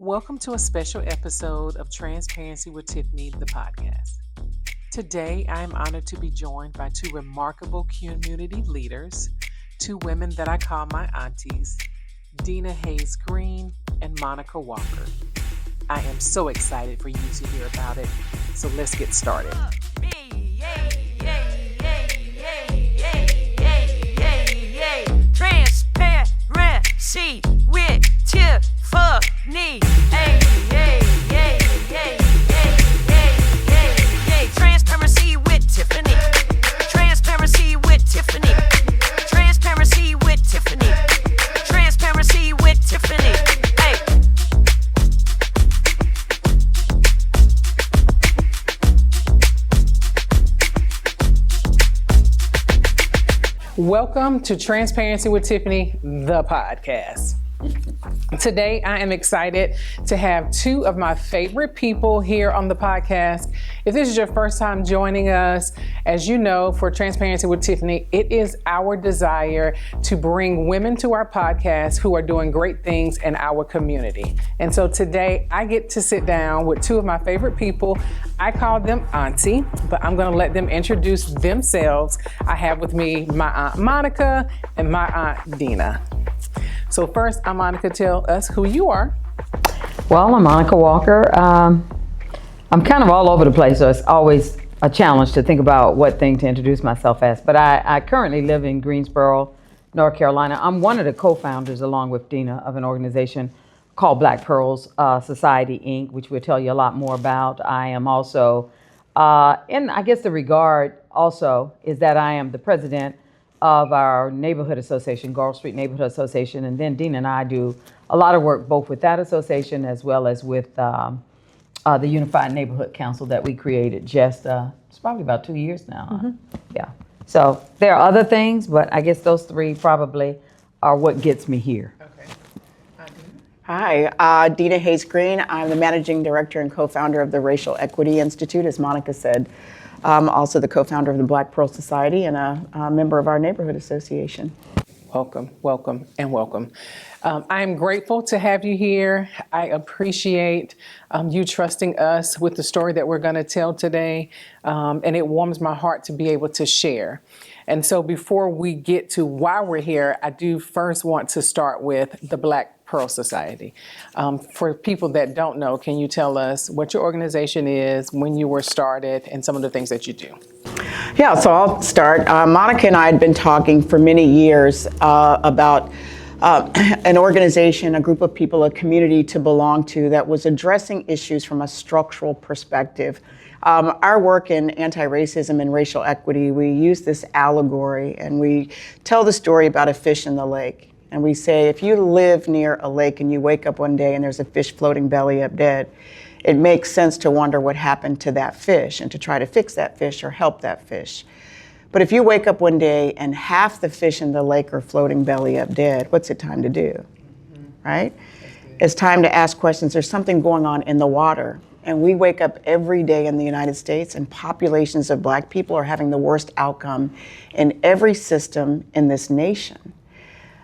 Welcome to a special episode of Transparency with Tiffany, the podcast. Today, I am honored to be joined by two remarkable community leaders, two women that I call my aunties, Deena Hayes-Greene and Monica Walker. I am so excited for you to hear about it, so let's get started. Transparency with Tiffany. Transparency with Tiffany. Transparency with Tiffany. Transparency with Tiffany. Transparency with Tiffany. Hey. Welcome to Transparency with Tiffany, the podcast. Today, I am excited to have two of my favorite people here on the podcast. If this is your first time joining us, as you know, for Transparency with Tiffany, it is our desire to bring women to our podcast who are doing great things in our community. And so today, I get to sit down with two of my favorite people. I call them auntie, but I'm going to let them introduce themselves. I have with me my Aunt Monica and my Aunt Deena. So first, Monica, tell us who you are. Well, I'm Monica Walker. I'm kind of all over the place, so it's always a challenge to think about what thing to introduce myself as. But I currently live in Greensboro, North Carolina. I'm one of the co-founders, along with Deena, of an organization called Black Pearls Society, Inc., which we'll tell you a lot more about. I am also, and I guess the regard also is that I am the president of our neighborhood association, Gulf Street Neighborhood Association, and then Deena and I do a lot of work both with that association as well as with the Unified Neighborhood Council that we created just, it's probably about 2 years now. Mm-hmm. Yeah. So there are other things, but I guess those three probably are what gets me here. Okay. Hi, Deena Hayes-Greene. I'm the managing director and co-founder of the Racial Equity Institute, as Monica said. I'm also the co-founder of the Black Pearl Society and a member of our neighborhood association. Welcome, welcome, and welcome. I am grateful to have you here. I appreciate you trusting us with the story that we're going to tell today, and it warms my heart to be able to share. And so before we get to why we're here, I do first want to start with the Black Pearl Society. For people that don't know, can you tell us what your organization is, when you were started, and some of the things that you do? Yeah, so I'll start. Monica and I had been talking for many years about an organization, a group of people, a community to belong to that was addressing issues from a structural perspective. Our work in anti-racism and racial equity, we use this allegory and we tell the story about a fish in the lake. And we say, if you live near a lake and you wake up one day and there's a fish floating belly up dead, it makes sense to wonder what happened to that fish and to try to fix that fish or help that fish. But if you wake up one day and half the fish in the lake are floating belly up dead, what's it time to do, right? It's time to ask questions. There's something going on in the water. And we wake up every day in the United States and populations of Black people are having the worst outcome in every system in this nation.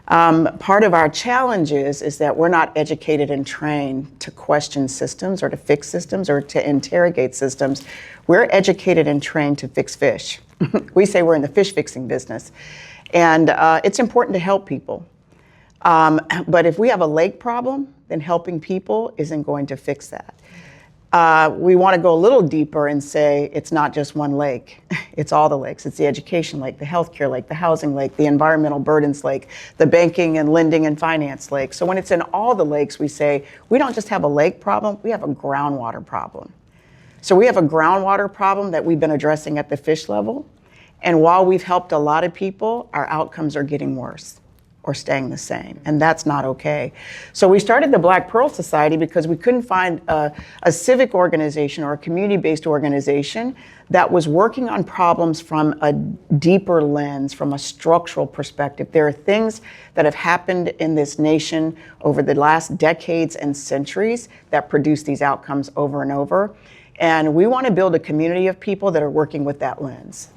Part of our challenge is that we're not educated and trained to question systems or to fix systems or to interrogate systems. We're educated and trained to fix fish. We say we're in the fish fixing business. And it's important to help people. But if we have a lake problem, then helping people isn't going to fix that. We want to go a little deeper and say it's not just one lake. It's all the lakes. It's the education lake, the healthcare lake, the housing lake, the environmental burdens lake, the banking and lending and finance lake. So when it's in all the lakes, we say we don't just have a lake problem, we have a groundwater problem. So we have a groundwater problem that we've been addressing at the fish level. And while we've helped a lot of people, our outcomes are getting worse or staying the same, and that's not okay. So we started the Black Pearl Society because we couldn't find a civic organization or a community-based organization that was working on problems from a deeper lens, from a structural perspective. There are things that have happened in this nation over the last decades and centuries that produce these outcomes over and over, and we want to build a community of people that are working with that lens.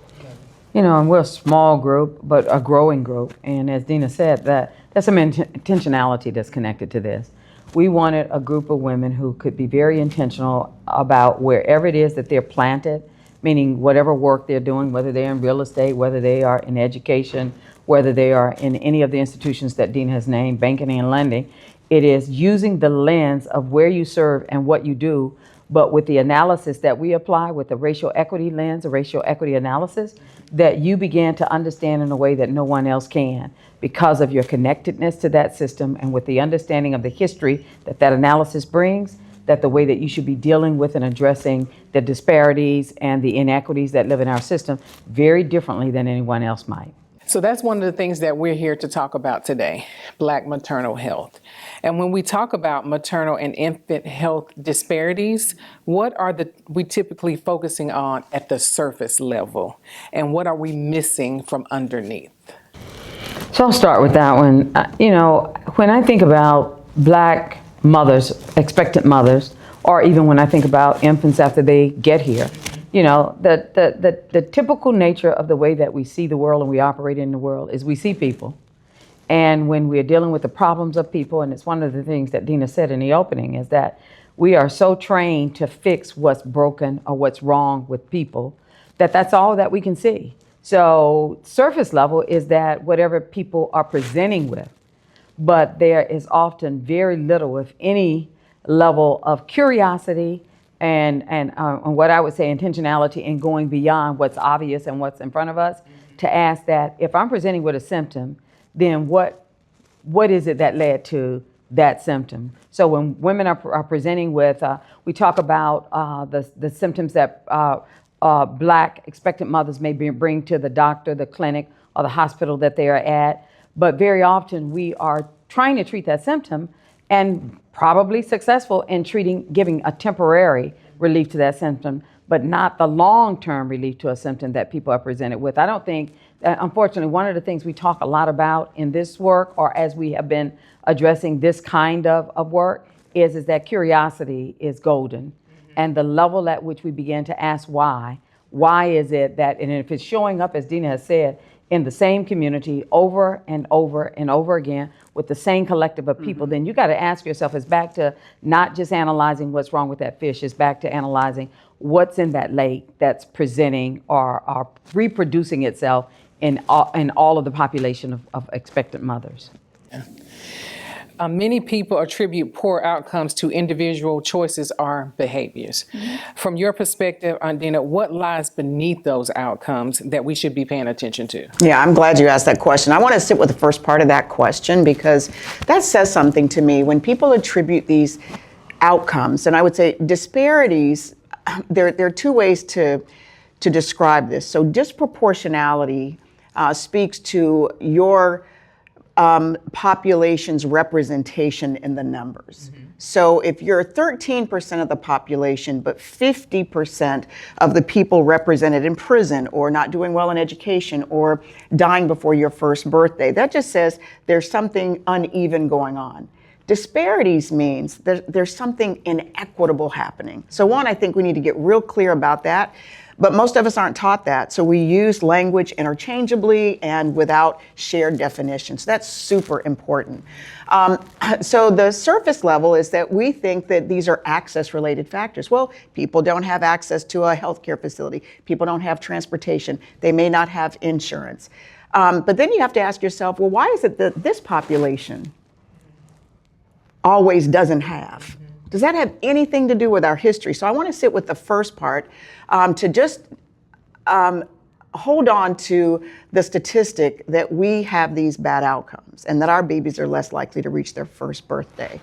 You know, and we're a small group, but a growing group. And as Deena said, there's some intentionality that's connected to this. We wanted a group of women who could be very intentional about wherever it is that they're planted, meaning whatever work they're doing, whether they're in real estate, whether they are in education, whether they are in any of the institutions that Deena has named, banking and lending. It is using the lens of where you serve and what you do, but with the analysis that we apply with the racial equity lens, a racial equity analysis, that you begin to understand in a way that no one else can because of your connectedness to that system and with the understanding of the history that that analysis brings, that the way that you should be dealing with and addressing the disparities and the inequities that live in our system very differently than anyone else might. So that's one of the things that we're here to talk about today, Black maternal health. And when we talk about maternal and infant health disparities, what are we typically focusing on at the surface level? And what are we missing from underneath? So I'll start with that one. When I think about Black mothers, expectant mothers, or even when I think about infants after they get here, the typical nature of the way that we see the world and we operate in the world is we see people. And when we're dealing with the problems of people, and it's one of the things that Deena said in the opening, is that we are so trained to fix what's broken or what's wrong with people that that's all that we can see. So surface level is that whatever people are presenting with, but there is often very little, if any, level of curiosity and what I would say intentionality in going beyond what's obvious and what's in front of us to ask that if I'm presenting with a symptom, then what is it that led to that symptom? So when women are presenting with, we talk about the symptoms that Black expectant mothers may bring to the doctor, the clinic, or the hospital that they are at. But very often we are trying to treat that symptom and probably successful in giving a temporary relief to that symptom, but not the long-term relief to a symptom that people are presented with. I don't think, unfortunately, one of the things we talk a lot about in this work, or as we have been addressing this kind of work, is that curiosity is golden. And the level at which we begin to ask why is it that, and if it's showing up, as Deena has said, in the same community over and over and over again with the same collective of people, then you got to ask yourself, it's back to not just analyzing what's wrong with that fish, it's back to analyzing what's in that lake that's presenting or reproducing itself in all of the population of expectant mothers. Many people attribute poor outcomes to individual choices or behaviors. From your perspective, Deena, what lies beneath those outcomes that we should be paying attention to? Yeah, I'm glad you asked that question. I want to sit with the first part of that question because that says something to me. When people attribute these outcomes, and I would say disparities, there are two ways to describe this. So disproportionality speaks to your population's representation in the numbers. So if you're 13% of the population, but 50% of the people represented in prison or not doing well in education or dying before your first birthday, that just says there's something uneven going on. Disparities means there's something inequitable happening. So one, I think we need to get real clear about that. But most of us aren't taught that. So we use language interchangeably and without shared definitions. That's super important. So the surface level is that we think that these are access-related factors. Well, people don't have access to a healthcare facility. People don't have transportation. They may not have insurance. But then you have to ask yourself, well, why is it that this population always doesn't have? Does that have anything to do with our history? So I want to sit with the first part to just hold on to the statistic that we have these bad outcomes and that our babies are less likely to reach their first birthday.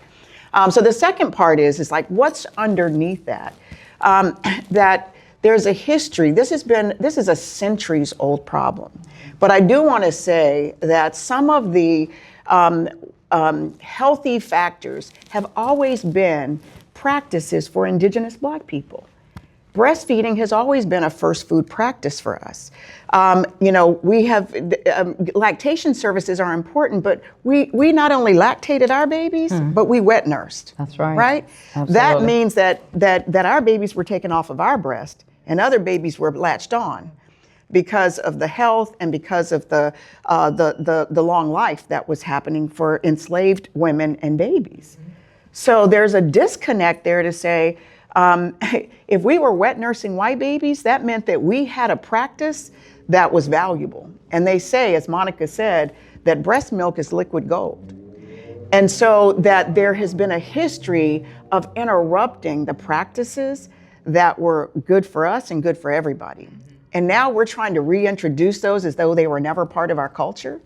So the second part is like, what's underneath that? That there's a history. This is a centuries old problem. But I do want to say that some of the healthy factors have always been practices for Indigenous Black people. Breastfeeding has always been a first food practice for us. We have lactation services are important, but we not only lactated our babies, but we wet nursed. That's right. Right? Absolutely. That means that our babies were taken off of our breast and other babies were latched on because of the health and because of the long life that was happening for enslaved women and babies. So there's a disconnect there to say, if we were wet nursing white babies, that meant that we had a practice that was valuable. And they say, as Monica said, that breast milk is liquid gold. And so that there has been a history of interrupting the practices that were good for us and good for everybody. And now we're trying to reintroduce those as though they were never part of our culture.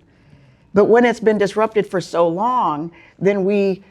But when it's been disrupted for so long, then we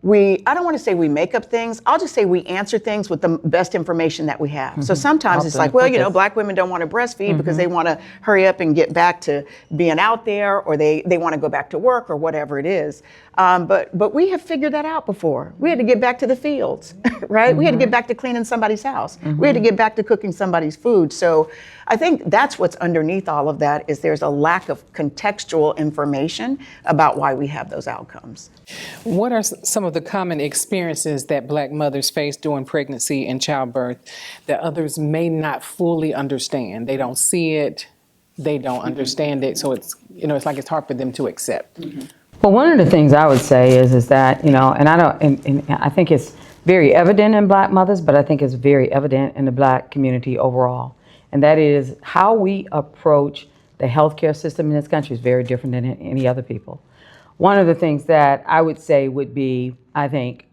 I don't want to say we make up things. I'll just say we answer things with the best information that we have. So sometimes it's like, well, you know, Black women don't want to breastfeed because they want to hurry up and get back to being out there, or they want to go back to work, or whatever it is. But we have figured that out before. We had to get back to the fields, right? We had to get back to cleaning somebody's house. We had to get back to cooking somebody's food. So I think that's what's underneath all of that, is there's a lack of contextual information about why we have those outcomes. What are some of the common experiences that Black mothers face during pregnancy and childbirth that others may not fully understand? They don't see it, they don't understand it, so it's, you know, it's like it's hard for them to accept. Well, one of the things I would say is that, you know, and I think it's very evident in Black mothers, but I think it's very evident in the Black community overall. And that is how we approach the healthcare system in this country is very different than any other people. One of the things that I would say would be, I think,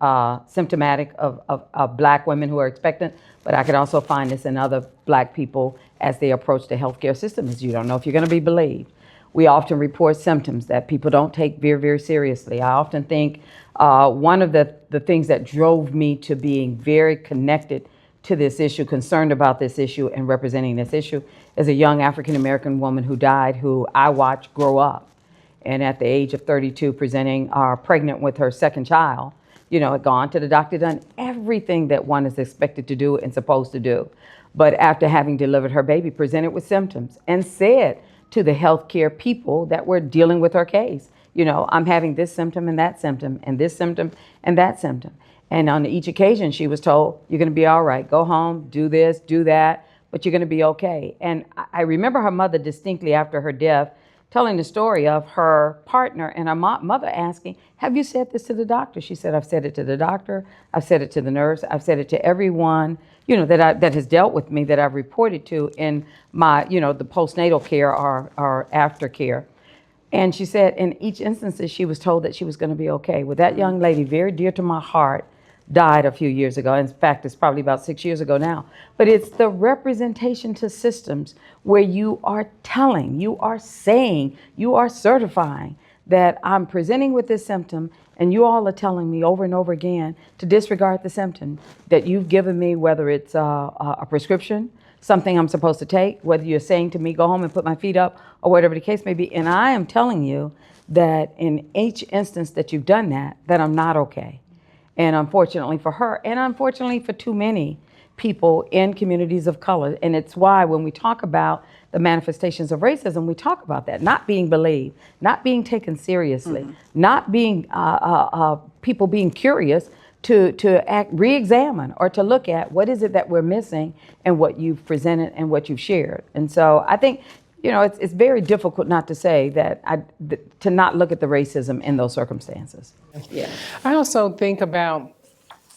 symptomatic of Black women who are expectant, but I could also find this in other Black people as they approach the healthcare system, is you don't know if you're going to be believed. We often report symptoms that people don't take very, very seriously. I often think one of the things that drove me to being very connected to this issue, concerned about this issue and representing this issue, is a young African-American woman who died, who I watched grow up. And at the age of 32, pregnant with her second child, you know, had gone to the doctor, done everything that one is expected to do and supposed to do. But after having delivered her baby, presented with symptoms and said to the healthcare people that were dealing with her case, you know, I'm having this symptom and that symptom and this symptom and that symptom. And on each occasion, she was told, you're going to be all right. Go home, do this, do that, but you're going to be okay. And I remember her mother distinctly after her death telling the story of her partner and her mother asking, have you said this to the doctor? She said, I've said it to the doctor. I've said it to the nurse. I've said it to everyone, you know, that has dealt with me, that I've reported to in my, you know, the postnatal care or aftercare. And she said in each instance she was told that she was going to be okay. Well, that young lady, very dear to my heart, died a few years ago. In fact, it's probably about 6 years ago now. But it's the representation to systems where you are telling, you are saying, you are certifying that I'm presenting with this symptom, and you all are telling me over and over again to disregard the symptom that you've given me, whether it's a prescription, something I'm supposed to take, whether you're saying to me, go home and put my feet up, or whatever the case may be. And I am telling you that in each instance that you've done that I'm not okay. And unfortunately for her, and unfortunately for too many people in communities of color. And it's why when we talk about the manifestations of racism, we talk about that, not being believed, not being taken seriously, not being people being curious to re-examine or to look at what is it that we're missing and what you've presented and what you've shared. And so I think, you know, it's very difficult not to say that to not look at the racism in those circumstances. Yeah. I also think about,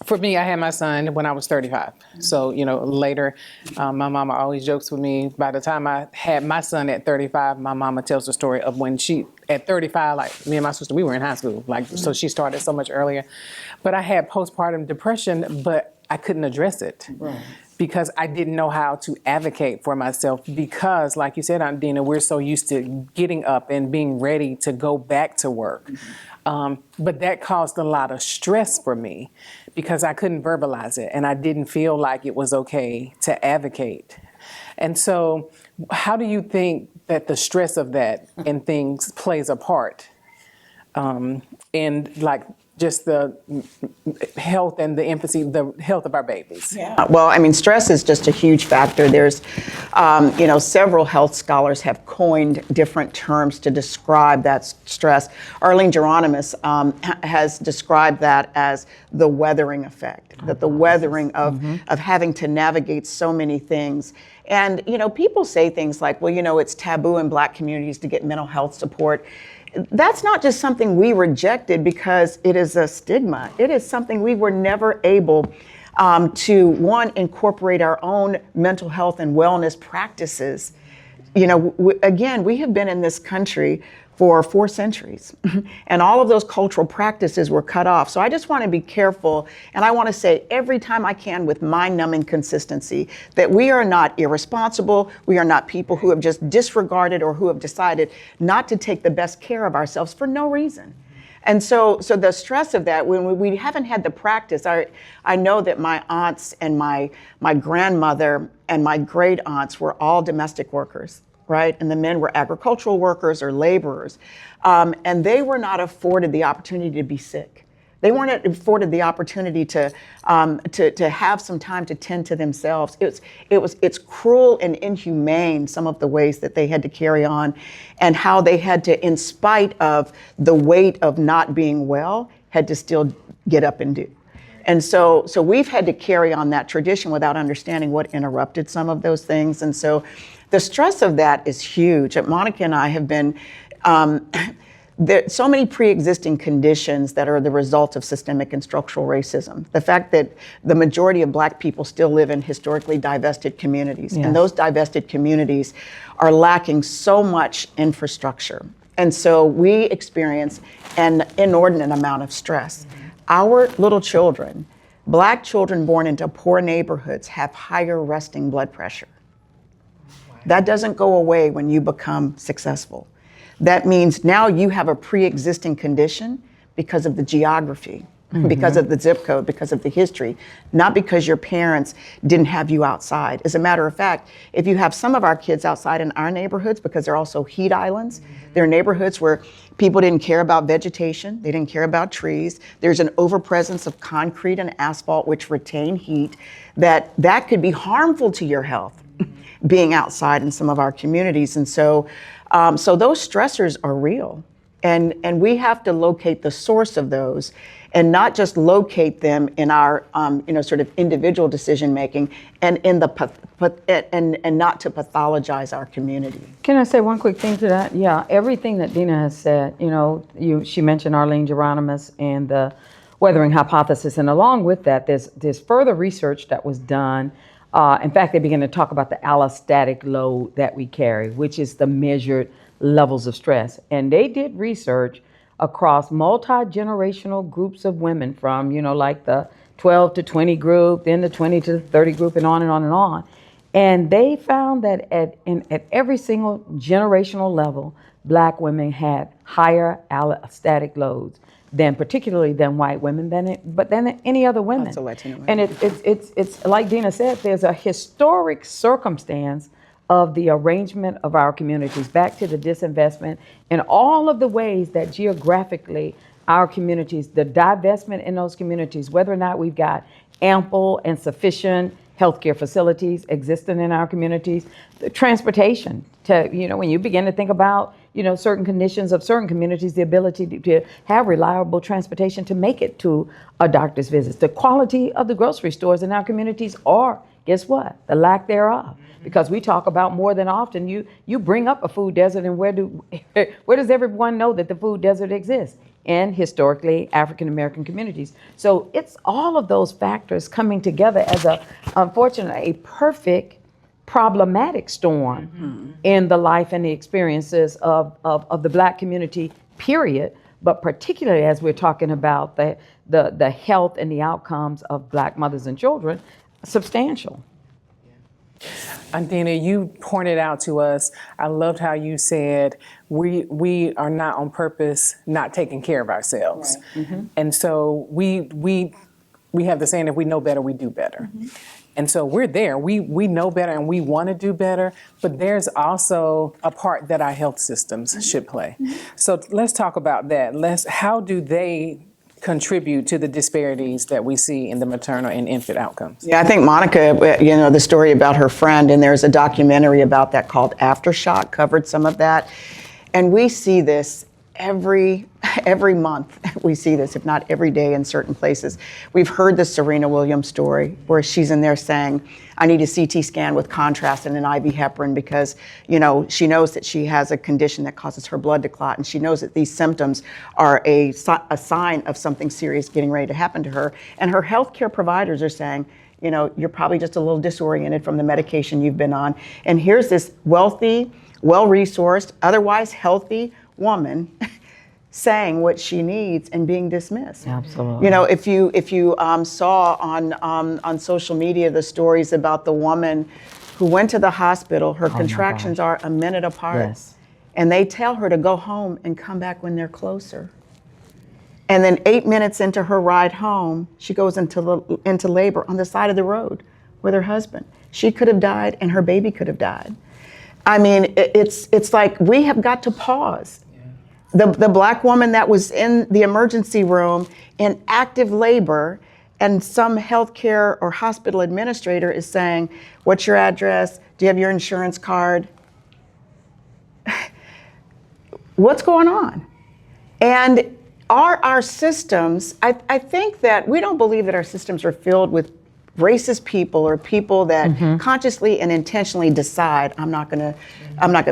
for me, I had my son when I was 35. So, you know, later, my mama always jokes with me. By the time I had my son at 35, my mama tells the story of when she, at 35, like me and my sister, we were in high school. Like, so she started so much earlier. But I had postpartum depression, but I couldn't address it. Right. Because I didn't know how to advocate for myself, because like you said, Aunt Deena, we're so used to getting up and being ready to go back to work. But that caused a lot of stress for me because I couldn't verbalize it and I didn't feel like it was okay to advocate. And so how do you think that the stress of that and things plays a part in like just the health and the infancy, the health of our babies? Yeah. Well, I mean, stress is just a huge factor. There's, you know, several health scholars have coined different terms to describe that stress. Arlene Geronimus has described that as the weathering effect, that the weathering of having to navigate so many things. And, you know, people say things like, well, you know, it's taboo in Black communities to get mental health support. that's not just something we rejected because it is a stigma. It is something we were never able to, one, incorporate our own mental health and wellness practices. You know, again, we have been in this country for 4 centuries, and all of those cultural practices were cut off. So I just want to be careful, and I want to say every time I can with mind-numbing consistency that we are not irresponsible, we are not people who have just disregarded or who have decided not to take the best care of ourselves for no reason. And so the stress of that, when we haven't had the practice, I know that my aunts and my grandmother and my great aunts were all domestic workers, right? And the men were agricultural workers or laborers. And they were not afforded the opportunity to be sick. They weren't afforded the opportunity to have some time to tend to themselves. It's cruel and inhumane, some of the ways that they had to carry on, and how they had to, in spite of the weight of not being well, had to still get up and do. And so we've had to carry on that tradition without understanding what interrupted some of those things. And so the stress of that is huge. Monica and I have been, there are so many pre-existing conditions that are the result of systemic and structural racism. The fact that the majority of Black people still live in historically divested communities, Yes. and those divested communities are lacking so much infrastructure. And so we experience an inordinate amount of stress. Our little children, Black children born into poor neighborhoods, have higher resting blood pressure. That doesn't go away when you become successful. That means now you have a pre-existing condition because of the geography, because of the zip code, because of the history, not because your parents didn't have you outside. As a matter of fact, if you have some of our kids outside in our neighborhoods, because they're also heat islands, they're neighborhoods where people didn't care about vegetation, they didn't care about trees. There's an overpresence of concrete and asphalt which retain heat that could be harmful to your health being outside in some of our communities. And so those stressors are real. And we have to locate the source of those and not just locate them in our sort of individual decision making and in the and not to pathologize our community. Can I say one quick thing to that? Yeah, everything that Deena has said, she mentioned Arlene Geronimus and the weathering hypothesis, and along with that, there's further research that was done. In fact, they began to talk about the allostatic load that we carry, which is the measured levels of stress. And they did research across multi-generational groups of women from, like the 12 to 20 group, then the 20 to 30 group, and on and on and on. And they found that at every single generational level, Black women had higher allostatic loads particularly than white women, but than any other women. Also Latino women. And it's like Deena said, there's a historic circumstance of the arrangement of our communities, back to the disinvestment and all of the ways that geographically our communities, the divestment in those communities, whether or not we've got ample and sufficient healthcare facilities existing in our communities, the transportation to, when you begin to think about, certain conditions of certain communities, the ability to have reliable transportation to make it to a doctor's visits, the quality of the grocery stores in our communities, or guess what? The lack thereof. Because we talk about more than often, you bring up a food desert, and where does everyone know that the food desert exists? In historically African-American communities. So it's all of those factors coming together as unfortunately, a perfect problematic storm in the life and the experiences of the Black community, period, but particularly as we're talking about the health and the outcomes of Black mothers and children, substantial. And Deena, you pointed out to us, I loved how you said, we are not on purpose not taking care of ourselves. Right. Mm-hmm. And so we have the saying, if we know better, we do better. Mm-hmm. And so we're there, we know better and we want to do better, but there's also a part that our health systems should play. Mm-hmm. So let's talk about that. How do they contribute to the disparities that we see in the maternal and infant outcomes? Yeah, I think Monica, the story about her friend, and there's a documentary about that called Aftershock, covered some of that. And we see this every month we see this, if not every day in certain places. We've heard the Serena Williams story where she's in there saying, I need a CT scan with contrast and an IV heparin because, she knows that she has a condition that causes her blood to clot, and she knows that these symptoms are a sign of something serious getting ready to happen to her. And her healthcare providers are saying, you're probably just a little disoriented from the medication you've been on. And here's this wealthy, well-resourced, otherwise healthy woman saying what she needs and being dismissed. Absolutely. If you saw on social media the stories about the woman who went to the hospital, her contractions are a minute apart, Yes. and they tell her to go home and come back when they're closer. And then 8 minutes into her ride home, she goes into labor on the side of the road with her husband. She could have died, and her baby could have died. I mean, it's like we have got to pause. The black woman that was in the emergency room in active labor, and some healthcare or hospital administrator is saying, what's your address? Do you have your insurance card? What's going on? And our systems, I think that we don't believe that our systems are filled with racist people or people that consciously and intentionally decide, I'm not gonna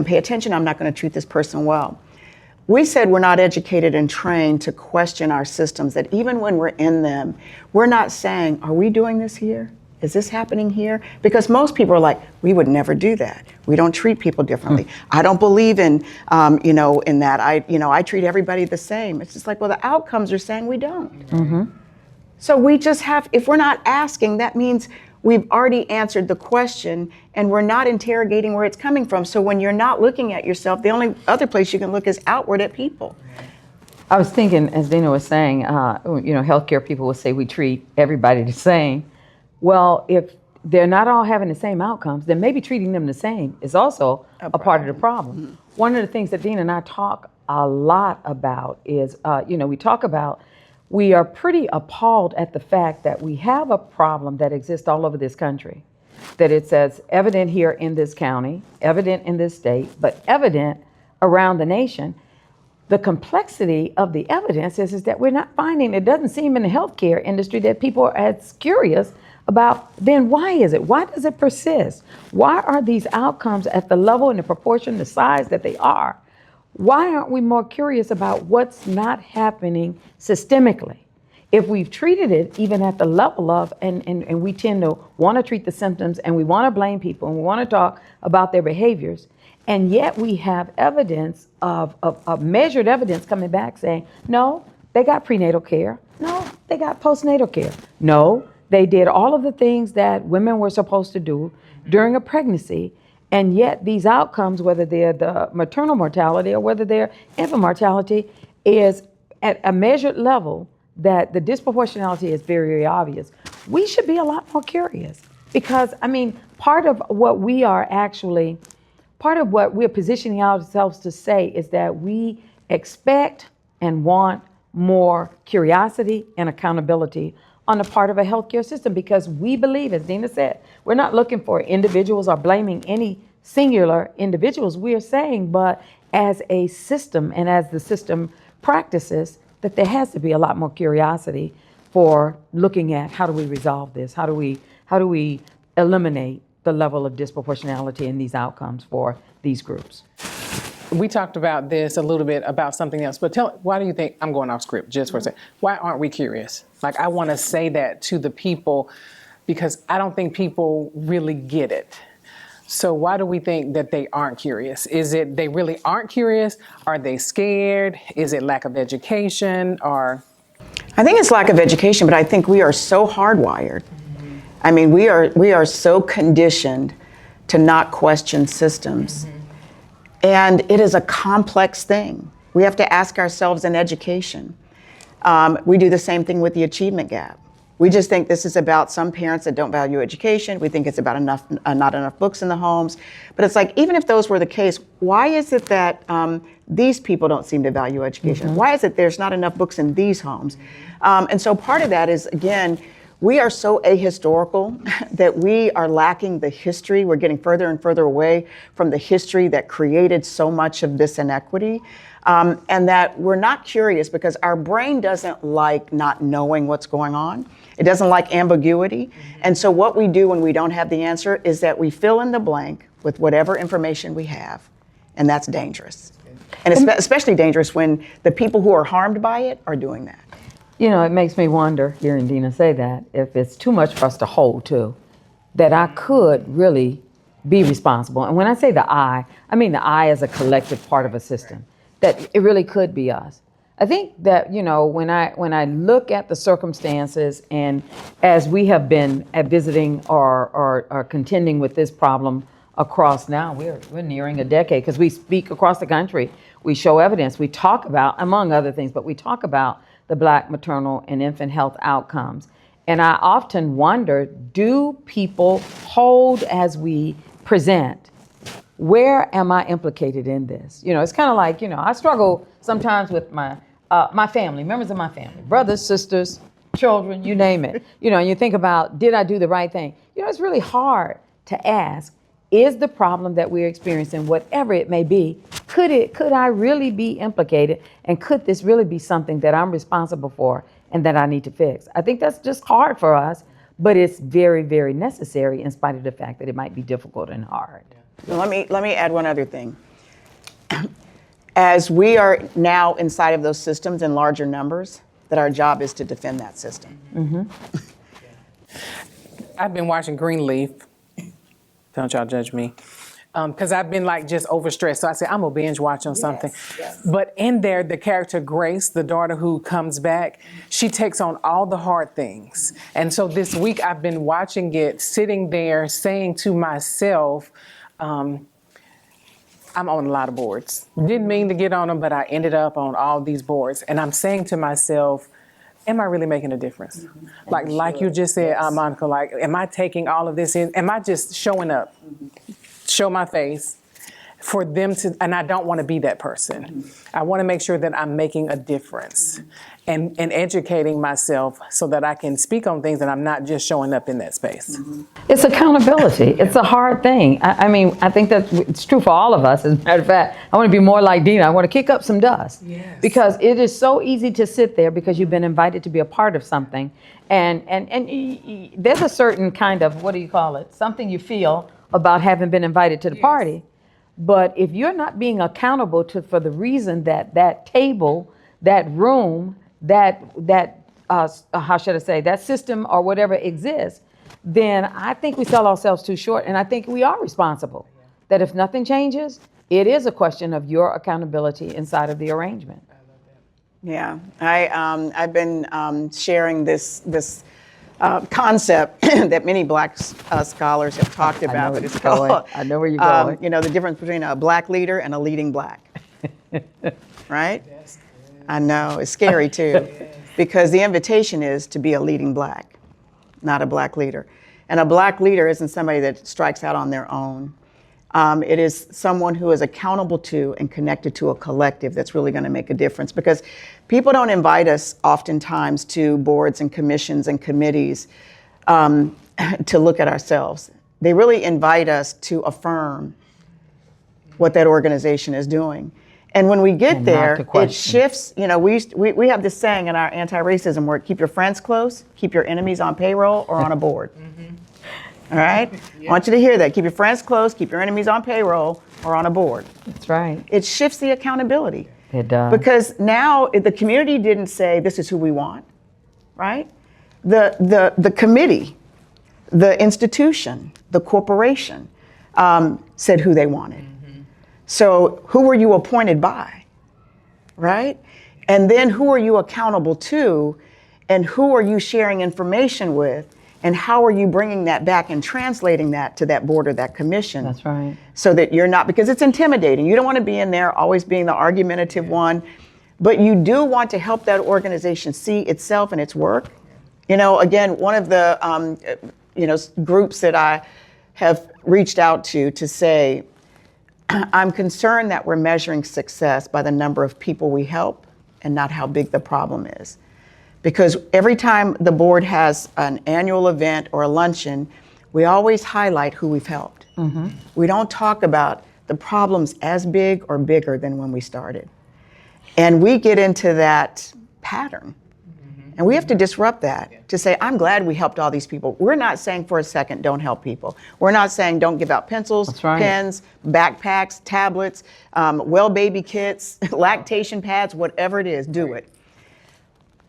pay attention, I'm not gonna treat this person well. We said we're not educated and trained to question our systems, that even when we're in them, we're not saying, are we doing this here? Is this happening here? Because most people are like, we would never do that. We don't treat people differently. I don't believe in, in that. I treat everybody the same. It's just like, well, the outcomes are saying we don't. So we just have, if we're not asking, that means we've already answered the question and we're not interrogating where it's coming from. So when you're not looking at yourself, the only other place you can look is outward at people. I was thinking, as Deena was saying, healthcare people will say we treat everybody the same. Well, if they're not all having the same outcomes, then maybe treating them the same is also a part of the problem. One of the things that Deena and I talk a lot about is, we are pretty appalled at the fact that we have a problem that exists all over this country, that it's as evident here in this county, evident in this state, but evident around the nation. The complexity of the evidence is that we're not finding, it doesn't seem in the healthcare industry that people are as curious about, then why is it? Why does it persist? Why are these outcomes at the level and the proportion, the size that they are? Why aren't we more curious about what's not happening systemically? If we've treated it even at the level of, and we tend to want to treat the symptoms and we want to blame people and we want to talk about their behaviors, and yet we have evidence of measured evidence coming back saying, no, they got prenatal care. No, they got postnatal care. No, they did all of the things that women were supposed to do during a pregnancy. And yet these outcomes, whether they're the maternal mortality or whether they're infant mortality, is at a measured level that the disproportionality is very, very obvious. We should be a lot more curious because, part of what we're positioning ourselves to say is that we expect and want more curiosity and accountability on the part of a healthcare system, because we believe, as Deena said, we're not looking for individuals or blaming any singular individuals. We are saying, but as a system and as the system practices, that there has to be a lot more curiosity for looking at how do we resolve this? How do we eliminate the level of disproportionality in these outcomes for these groups? We talked about this a little bit about something else, but why do you think, I'm going off script just for a second, why aren't we curious? Like, I want to say that to the people because I don't think people really get it. So why do we think that they aren't curious? Is it they really aren't curious? Are they scared? Is it lack of education? Or? I think it's lack of education, but I think we are so hardwired. We are so conditioned to not question systems. And it is a complex thing. We have to ask ourselves in education. We do the same thing with the achievement gap. We just think this is about some parents that don't value education. We think it's about not enough books in the homes. But it's like, even if those were the case, why is it that these people don't seem to value education? Why is it there's not enough books in these homes? And so part of that is, again, we are so ahistorical that we are lacking the history. We're getting further and further away from the history that created so much of this inequity. And that we're not curious because our brain doesn't like not knowing what's going on. It doesn't like ambiguity. And so what we do when we don't have the answer is that we fill in the blank with whatever information we have. And that's dangerous. And it's especially dangerous when the people who are harmed by it are doing that. You know, it makes me wonder, hearing Deena say that, if it's too much for us to hold to, that I could really be responsible. And when I say the I mean the I as a collective part of a system, that it really could be us. I think that, you know, when I look at the circumstances, and as we have been at visiting or contending with this problem across now, we're nearing a decade, because we speak across the country, we show evidence, we talk about, among other things, but we talk about the Black maternal and infant health outcomes. And I often wonder, do people hold as we present? Where am I implicated in this? You know, it's kind of like, you know, I struggle sometimes with my family, members of my family, brothers, sisters, children, you name it. You know, and you think about, did I do the right thing? You know, it's really hard to ask, is the problem that we're experiencing, whatever it may be, could I really be implicated? And could this really be something that I'm responsible for and that I need to fix? I think that's just hard for us, but it's very, very necessary in spite of the fact that it might be difficult and hard. Well, let me add one other thing. As we are now inside of those systems in larger numbers, that our job is to defend that system. Mm-hmm. I've been watching Greenleaf. Don't y'all judge me. Because I've been like just overstressed. So I said, I'm gonna binge watch on something. Yes. But in there, the character Grace, the daughter who comes back, she takes on all the hard things. And so this week I've been watching it, sitting there saying to myself, I'm on a lot of boards. Didn't mean to get on them, but I ended up on all these boards. And I'm saying to myself, am I really making a difference? Mm-hmm. Like you just said, yes. Monica, like, am I taking all of this in? Am I just showing up, show my face for them to, and I don't want to be that person. Mm-hmm. I want to make sure that I'm making a difference and educating myself so that I can speak on things and I'm not just showing up in that space. Mm-hmm. It's accountability. It's a hard thing. I mean, I think that it's true for all of us. As a matter of fact, I want to be more like Deena. I want to kick up some dust. Yes. Because it is so easy to sit there because you've been invited to be a part of something. And there's a certain kind of, what do you call it? Something you feel about having been invited to the party. But if you're not being accountable for the reason that table, that room, that how should I say, that system or whatever exists, then I think we sell ourselves too short. And I think we are responsible. That if nothing changes, it is a question of your accountability inside of the arrangement. Yeah, I've been sharing this concept that many Black scholars have talked about. But it's called, I know where you're going. You know, the difference between a Black leader and a leading Black. Right? Yes. I know, it's scary too, because the invitation is to be a leading Black, not a Black leader. And a Black leader isn't somebody that strikes out on their own. It is someone who is accountable to and connected to a collective that's really going to make a difference, because people don't invite us oftentimes to boards and commissions and committees to look at ourselves. They really invite us to affirm what that organization is doing. And when we get there, it shifts. You know, we have this saying in our anti-racism work: keep your friends close, keep your enemies on payroll or on a board. Mm-hmm. All right? Yeah. I want you to hear that. Keep your friends close, keep your enemies on payroll or on a board. That's right. It shifts the accountability. It does. Because now the community didn't say, this is who we want, right? The committee, the institution, the corporation said who they wanted. Mm-hmm. So who were you appointed by, right? And then who are you accountable to, and who are you sharing information with? And how are you bringing that back and translating that to that board or that commission? That's right. So that you're not, because it's intimidating. You don't want to be in there always being the argumentative one, but you do want to help that organization see itself and its work. You know, again, one of the groups that I have reached out to say, I'm concerned that we're measuring success by the number of people we help and not how big the problem is. Because every time the board has an annual event or a luncheon, we always highlight who we've helped. We don't talk about the problems as big or bigger than when we started. And we get into that pattern. And we have to disrupt that to say, I'm glad we helped all these people. We're not saying for a second, don't help people. We're not saying don't give out pencils, pens, backpacks, tablets, well baby kits, lactation pads, whatever it is, do it.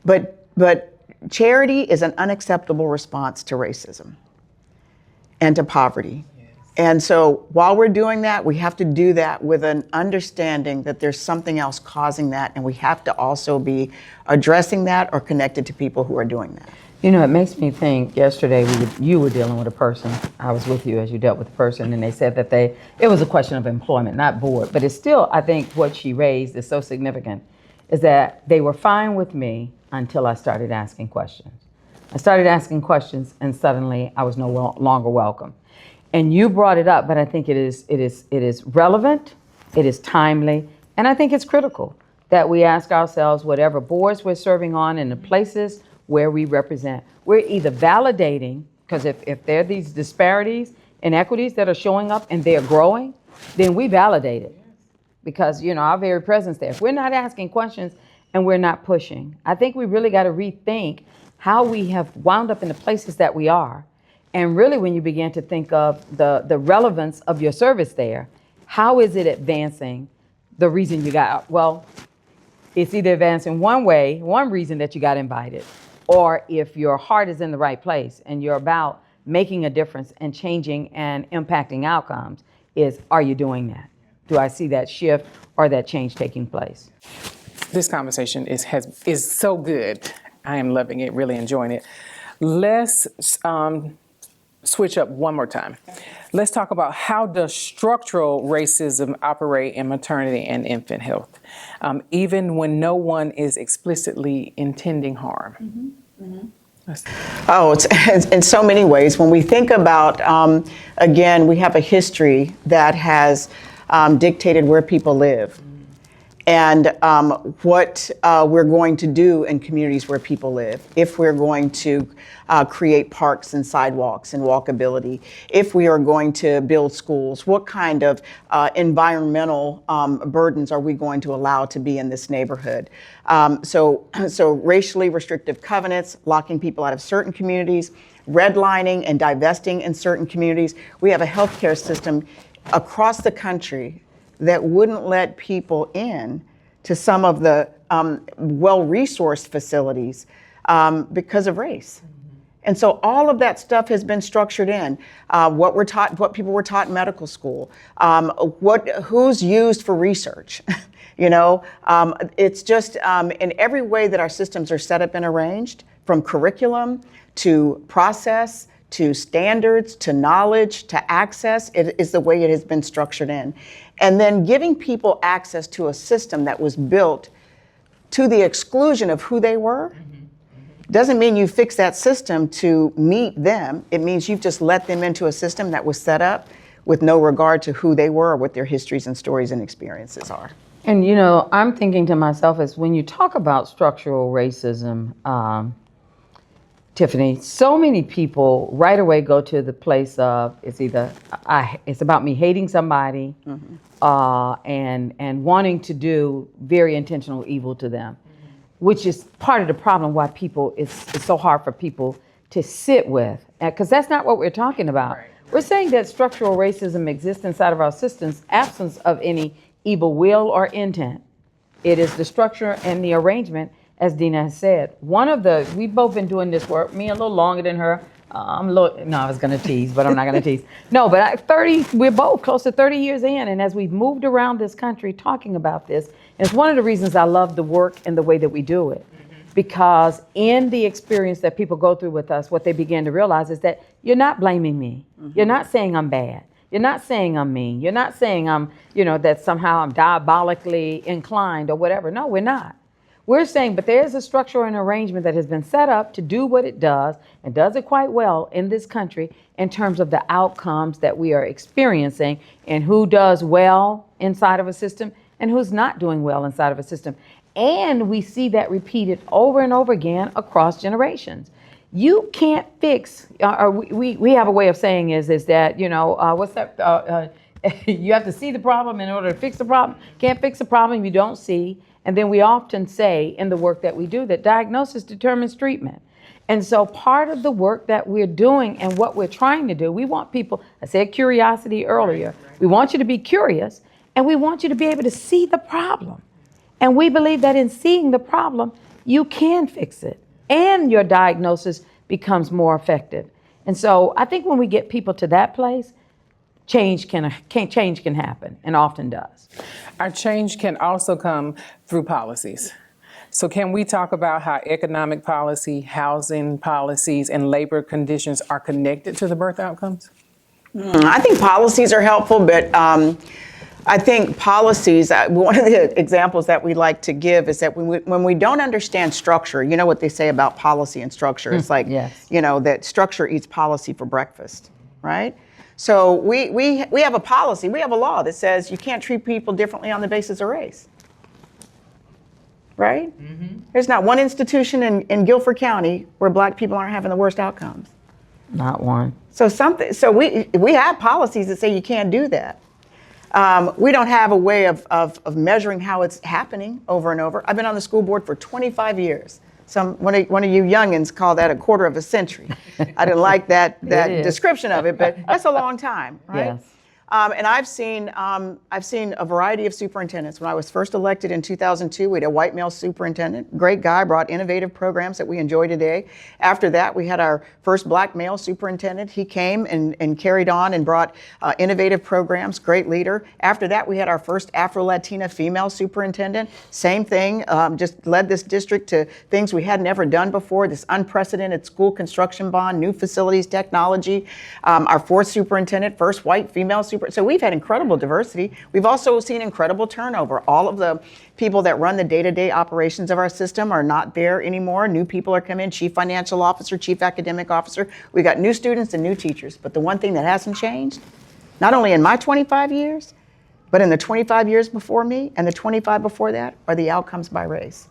But charity is an unacceptable response to racism and to poverty. And so while we're doing that, we have to do that with an understanding that there's something else causing that, and we have to also be addressing that or connected to people who are doing that. You know, it makes me think, yesterday you were dealing with a person, I was with you as you dealt with the person, and they said that it was a question of employment, not board, but it's still, I think what she raised is so significant, is that they were fine with me until I started asking questions. I started asking questions and suddenly I was no longer welcome. And you brought it up, but I think it is relevant, it is timely, and I think it's critical that we ask ourselves, whatever boards we're serving on and the places where we represent, we're either validating, because if there are these disparities, inequities that are showing up and they're growing, then we validate it. Because, you know, our very presence there. If we're not asking questions and we're not pushing, I think we really got to rethink how we have wound up in the places that we are. And really, when you begin to think of the relevance of your service there, how is it advancing the reason you got? Well, it's either advancing one way, one reason that you got invited, or if your heart is in the right place and you're about making a difference and changing and impacting outcomes, are you doing that? Do I see that shift or that change taking place? This conversation is so good. I am loving it, really enjoying it. Let's switch up one more time. Let's talk about how does structural racism operate in maternity and infant health, even when no one is explicitly intending harm. Oh, it's in so many ways. When we think about, again, we have a history that has dictated where people live and what we're going to do in communities where people live, if we're going to create parks and sidewalks and walkability, if we are going to build schools, what kind of environmental burdens are we going to allow to be in this neighborhood? So racially restrictive covenants, locking people out of certain communities, redlining and divesting in certain communities. We have a healthcare system across the country that wouldn't let people in to some of the well-resourced facilities because of race. And so all of that stuff has been structured in what we're taught, what people were taught in medical school, who's used for research. You know, it's just in every way that our systems are set up and arranged, from curriculum to process to standards, to knowledge, to access, it is the way it has been structured in. And then giving people access to a system that was built to the exclusion of who they were, doesn't mean you fix that system to meet them. It means you've just let them into a system that was set up with no regard to who they were or what their histories and stories and experiences are. And, you know, I'm thinking to myself, as when you talk about structural racism, Tiffany, so many people right away go to the place of it's about me hating somebody and wanting to do very intentional evil to them, which is part of the problem why it's so hard for people to sit with, because that's not what we're talking about. Right. We're saying that structural racism exists inside of our systems, absence of any evil will or intent. It is the structure and the arrangement. As Deena has said, we've both been doing this work, me a little longer than her. I was going to tease, but I'm not going to tease. No, but we're both close to 30 years in. And as we've moved around this country talking about this, it's one of the reasons I love the work and the way that we do it. Because in the experience that people go through with us, what they begin to realize is that you're not blaming me. You're not saying I'm bad. You're not saying I'm mean. You're not saying that somehow I'm diabolically inclined or whatever. No, we're not. We're saying, but there's a structure and arrangement that has been set up to do what it does and does it quite well in this country in terms of the outcomes that we are experiencing and who does well inside of a system and who's not doing well inside of a system. And we see that repeated over and over again across generations. You can't fix, or we have a way of saying is that, what's that? You have to see the problem in order to fix the problem. Can't fix the problem you don't see. And then we often say in the work that we do that diagnosis determines treatment. And so part of the work that we're doing and what we're trying to do, we want people, I said curiosity earlier, we want you to be curious and we want you to be able to see the problem. And we believe that in seeing the problem, you can fix it and your diagnosis becomes more effective. And so I think when we get people to that place, change can happen and often does. Our change can also come through policies. So can we talk about how economic policy, housing policies, and labor conditions are connected to the birth outcomes? I think policies are helpful, but I think policies, one of the examples that we like to give is that when we don't understand structure, you know what they say about policy and structure. It's like, yes. That structure eats policy for breakfast, right? So we have a policy, we have a law that says you can't treat people differently on the basis of race, right? Mm-hmm. There's not one institution in Guilford County where Black people aren't having the worst outcomes. Not one. So we have policies that say you can't do that. We don't have a way of measuring how it's happening over and over. I've been on the school board for 25 years. One of you youngins called that a quarter of a century. I didn't like that description of it, but that's a long time, right? Yes. And I've seen a variety of superintendents. When I was first elected in 2002, we had a white male superintendent, great guy, brought innovative programs that we enjoy today. After that, we had our first Black male superintendent. He came and carried on and brought innovative programs, great leader. After that, we had our first Afro-Latina female superintendent. Same thing, just led this district to things we had never done before, this unprecedented school construction bond, new facilities, technology. Our fourth superintendent, first white female superintendent. So we've had incredible diversity. We've also seen incredible turnover. All of the people that run the day-to-day operations of our system are not there anymore. New people are coming in, chief financial officer, chief academic officer. We got new students and new teachers. But the one thing that hasn't changed, not only in my 25 years, but in the 25 years before me and the 25 before that, are the outcomes by race.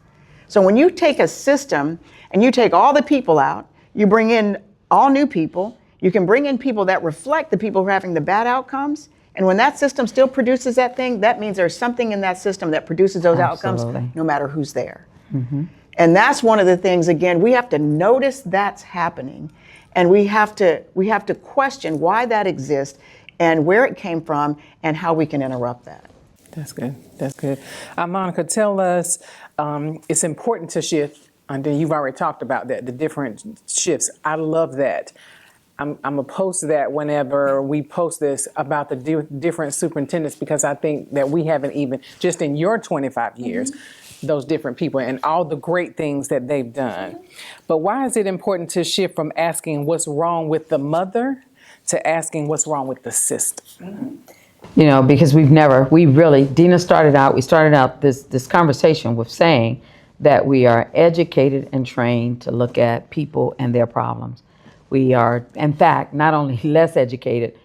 So when you take a system and you take all the people out, you bring in all new people, you can bring in people that reflect the people who are having the bad outcomes. And when that system still produces that thing, that means there's something in that system that produces those outcomes, no matter who's there. Mm-hmm. And that's one of the things, again, we have to notice that's happening. And we have to question why that exists and where it came from and how we can interrupt that. That's good. That's good. Monica, tell us, it's important to shift. And you've already talked about that, the different shifts. I love that. I'm going to post that whenever we post this about the different superintendents, because I think that we haven't even, just in your 25 years, those different people and all the great things that they've done. But why is it important to shift from asking what's wrong with the mother to asking what's wrong with the system? Because Deena started out this conversation with saying that we are educated and trained to look at people and their problems. We are, in fact, not only less educated,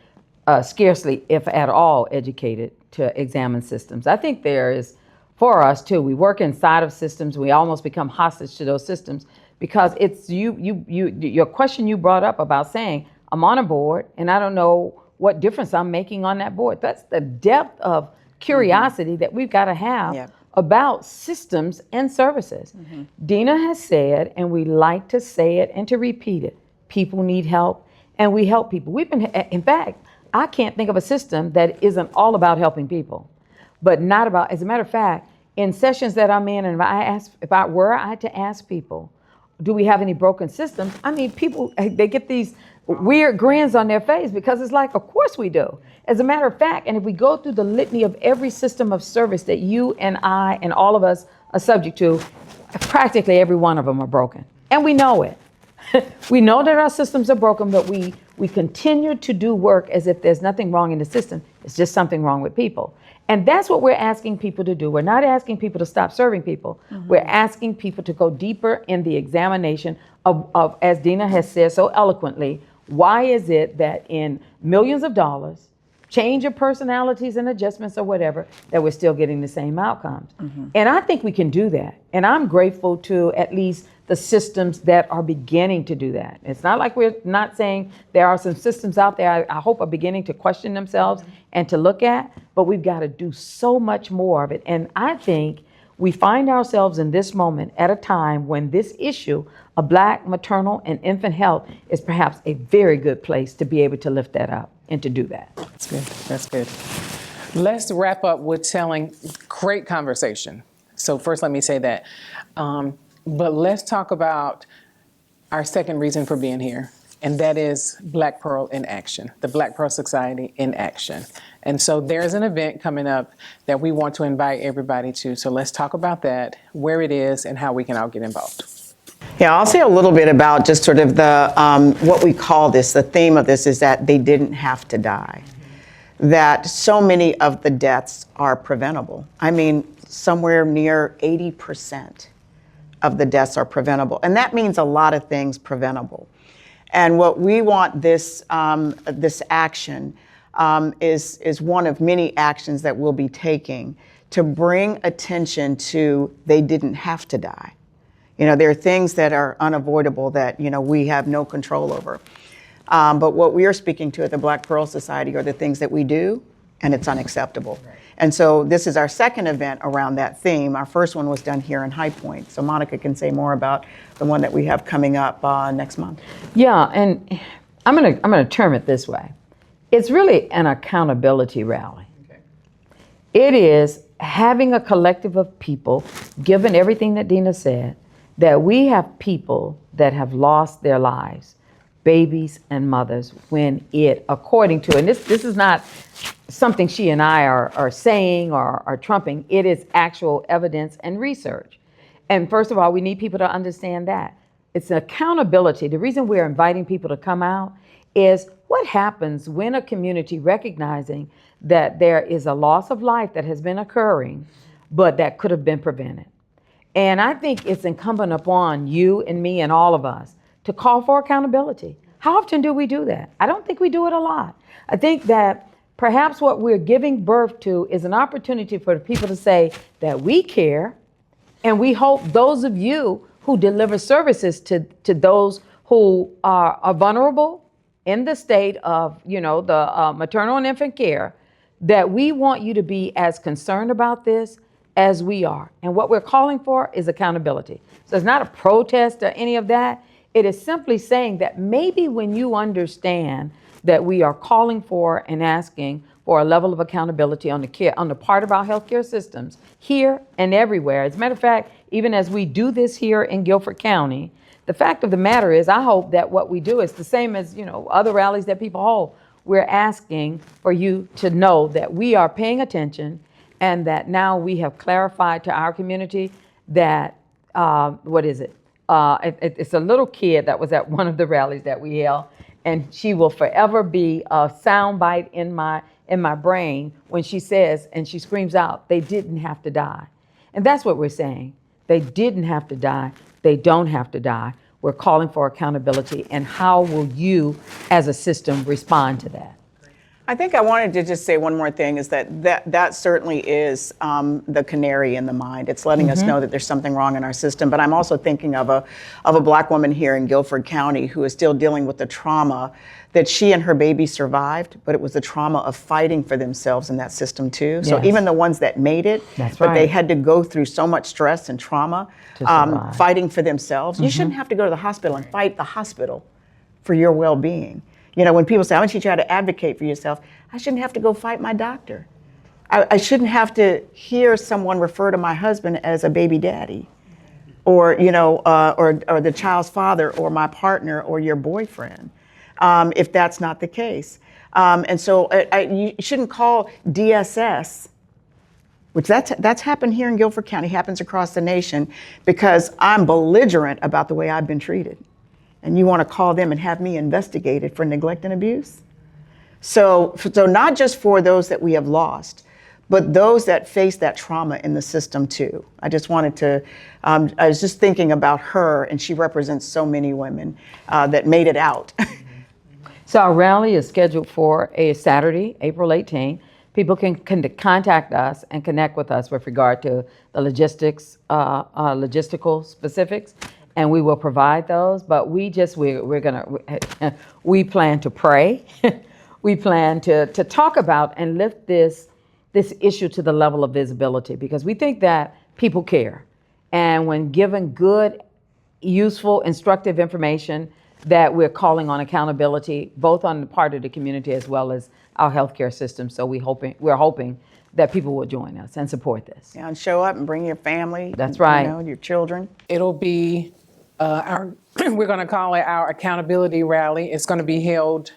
scarcely, if at all, educated to examine systems. I think there is, for us too, we work inside of systems. We almost become hostage to those systems because it's your question you brought up about saying, I'm on a board and I don't know what difference I'm making on that board. That's the depth of curiosity that we've got to have about systems and services. Deena has said, and we like to say it and to repeat it, people need help, and we help people. In fact, I can't think of a system that isn't all about helping people, but not about, as a matter of fact, in sessions that I'm in, and if I had to ask people, do we have any broken systems? I mean, people, they get these weird grins on their face because it's like, of course we do. As a matter of fact, and if we go through the litany of every system of service that you and I and all of us are subject to, practically every one of them are broken. And we know it. We know that our systems are broken, but we continue to do work as if there's nothing wrong in the system. It's just something wrong with people. And that's what we're asking people to do. We're not asking people to stop serving people. We're asking people to go deeper in the examination of, as Deena has said so eloquently, why is it that in millions of dollars, change of personalities and adjustments or whatever, that we're still getting the same outcomes. And I think we can do that. And I'm grateful to at least the systems that are beginning to do that. It's not like we're not saying there are some systems out there I hope are beginning to question themselves and to look at, but we've got to do so much more of it. And I think we find ourselves in this moment at a time when this issue of Black maternal and infant health is perhaps a very good place to be able to lift that up and to do that. That's good. That's good. Let's wrap up with telling great conversation. So first, let me say that. But let's talk about our second reason for being here, and that is Black Pearl in Action, the Black Pearl Society in Action. And so there's an event coming up that we want to invite everybody to. So let's talk about that, where it is, and how we can all get involved. Yeah, I'll say a little bit about just sort of the, what we call this, the theme of this is that they didn't have to die. That so many of the deaths are preventable. I mean, somewhere near 80% of the deaths are preventable. And that means a lot of things preventable. And what we want this, this action is one of many actions that we'll be taking to bring attention to they didn't have to die. You know, there are things that are unavoidable that, you know, we have no control over. But what we are speaking to at the Black Pearl Society are the things that we do, and it's unacceptable. Right. And so this is our second event around that theme. Our first one was done here in High Point. So Monica can say more about the one that we have coming up next month. Yeah, and I'm gonna term it this way. It's really an accountability rally. Okay. It is having a collective of people, given everything that Deena said, that we have people that have lost their lives, babies and mothers, when it, according to, and this is not something she and I are saying or are trumping, it is actual evidence and research. And first of all, we need people to understand that. It's accountability. The reason we're inviting people to come out is what happens when a community recognizing that there is a loss of life that has been occurring, but that could have been prevented. And I think it's incumbent upon you and me and all of us to call for accountability. How often do we do that? I don't think we do it a lot. I think that perhaps what we're giving birth to is an opportunity for the people to say that we care, and we hope those of you who deliver services to those who are vulnerable in the state of, you know, the maternal and infant care, that we want you to be as concerned about this as we are. And what we're calling for is accountability. So it's not a protest or any of that. It is simply saying that maybe when you understand that we are calling for and asking for a level of accountability on the part of our healthcare systems here and everywhere. As a matter of fact, even as we do this here in Guilford County, the fact of the matter is I hope that what we do is the same as, you know, other rallies that people hold. We're asking for you to know that we are paying attention and that now we have clarified to our community that, it's a little kid that was at one of the rallies that we held, and she will forever be a soundbite in my brain when she says, and she screams out, they didn't have to die. And that's what we're saying. They didn't have to die. They don't have to die. We're calling for accountability. And how will you as a system respond to that? I think I wanted to just say one more thing is that certainly is the canary in the mind. It's letting us know that there's something wrong in our system. But I'm also thinking of a Black woman here in Guilford County who is still dealing with the trauma that she and her baby survived, but it was the trauma of fighting for themselves in that system too. So even the ones that made it, but they had to go through so much stress and trauma fighting for themselves. You shouldn't have to go to the hospital and fight the hospital for your well-being. You know, when people say, I'm gonna teach you how to advocate for yourself, I shouldn't have to go fight my doctor. I shouldn't have to hear someone refer to my husband as a baby daddy, or, you know, or the child's father, or my partner, or your boyfriend, if that's not the case. And so you shouldn't call DSS, which that's happened here in Guilford County, happens across the nation, because I'm belligerent about the way I've been treated. And you want to call them and have me investigated for neglect and abuse? So not just for those that we have lost, but those that face that trauma in the system too. I just wanted to, I was just thinking about her, and she represents so many women that made it out. So our rally is scheduled for a Saturday, April 18th. People can contact us and connect with us with regard to the logistical specifics, and we will provide those. But we plan to pray. We plan to talk about and lift this issue to the level of visibility, because we think that people care, and when given good, useful, instructive information, that we're calling on accountability, both on the part of the community as well as our healthcare system. So we're hoping that people will join us and support this. Yeah, and show up and bring your family. That's right. Your children. It'll be we're going to call it our accountability rally. It's going to be held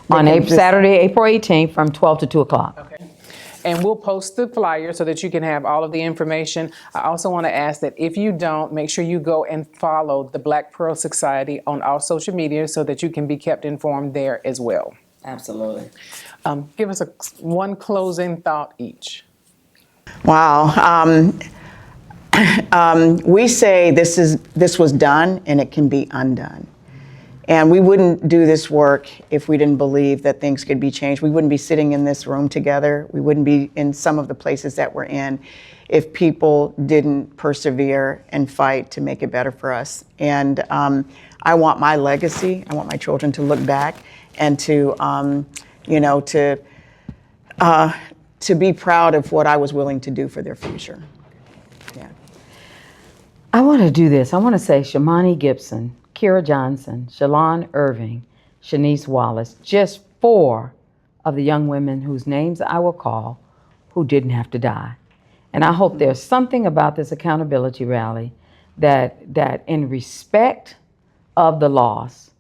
On Saturday, April 18th from 12 to 2 o'clock. Okay. And we'll post the flyer so that you can have all of the information. I also want to ask that if you don't, make sure you go and follow the Black Pearl Society on all social media so that you can be kept informed there as well. Absolutely. Give us one closing thought each. Wow. We say this was done and it can be undone. And we wouldn't do this work if we didn't believe that things could be changed. We wouldn't be sitting in this room together. We wouldn't be in some of the places that we're in if people didn't persevere and fight to make it better for us. And I want my legacy, I want my children to look back and to be proud of what I was willing to do for their future. Yeah. I want to do this. I want to say Shamani Gibson, Kira Johnson, Shalon Irving, Shanice Wallace, just 4 of the young women whose names I will call who didn't have to die. And I hope there's something about this accountability rally that in respect of the loss,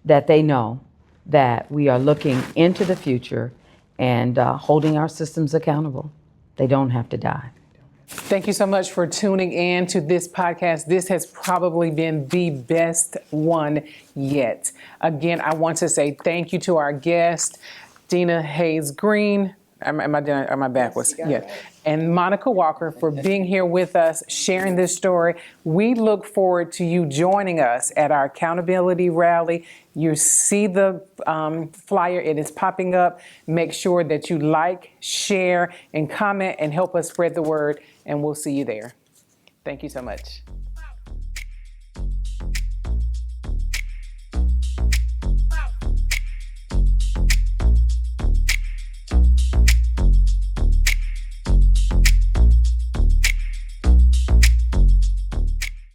that they know that we are looking into the future and holding our systems accountable. They don't have to die. Thank you so much for tuning in to this podcast. This has probably been the best one yet. Again, I want to say thank you to our guest, Deena Hayes-Greene. Am I backwards? Yes. And Monica Walker for being here with us, sharing this story. We look forward to you joining us at our accountability rally. You see the flyer, it is popping up. Make sure that you like, share, and comment and help us spread the word, and we'll see you there. Thank you so much.